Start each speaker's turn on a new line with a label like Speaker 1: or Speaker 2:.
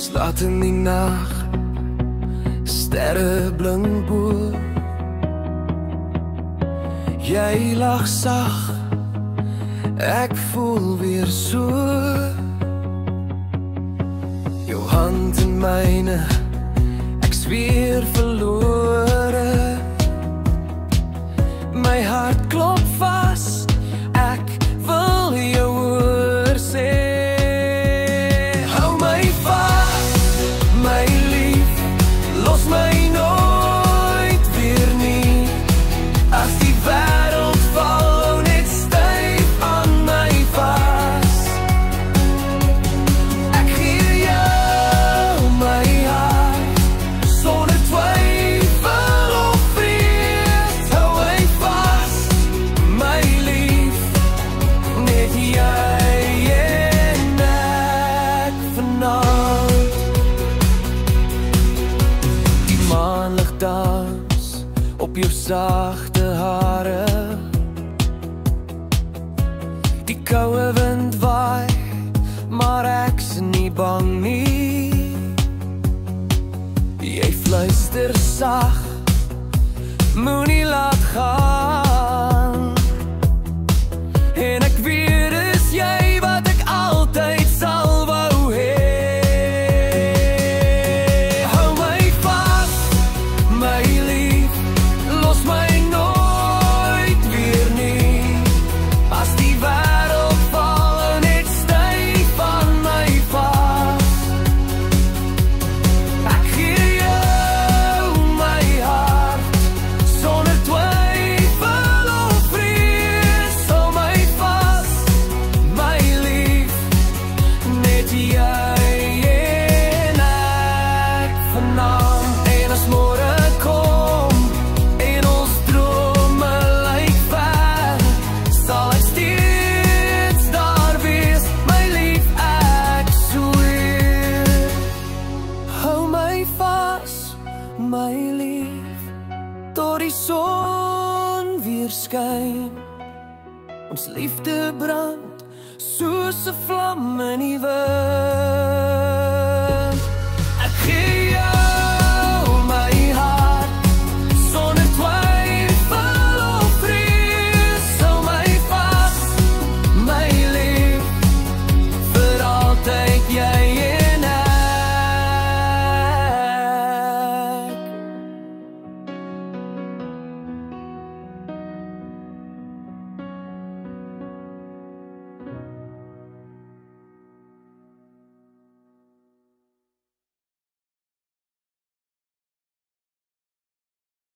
Speaker 1: Laat in die nag, sterre blink bo. Jy lag sag, ek voel weer so. Jou hand in myne, ek's weer verlore. My hart klop vas, ek wil jou hoor sê. Hou my vas, my lief, los my nooit weer nie. As die wêreld val, hou net styf aan my vas. Ek gee jou my hart, sonder twyfel of vrees. Hou my vas, my lief, net jy en ek vanaand. Die maanlig dans op jou sagte hare. Die koue wind waai, maar ek's nie bang nie. Jy fluister sag, moenie laat gaan. En ek weet dis jy wat ek altyd sal wou hê. Hou my vas, my lief, los my nooit weer nie. As die wêreld val, hou net styf aan my vas. Ek gee jou my hart, sonder twyfel of vrees. Hou my vas, my lief, net jy en ek vanaand. En as môre kom en ons drome lyk ver, sal ek steeds daar wees, my lief, ek sweer. Hou my vas, my lief, tot die son weer skyn. Ons liefde brand soos 'n vlam in die wind.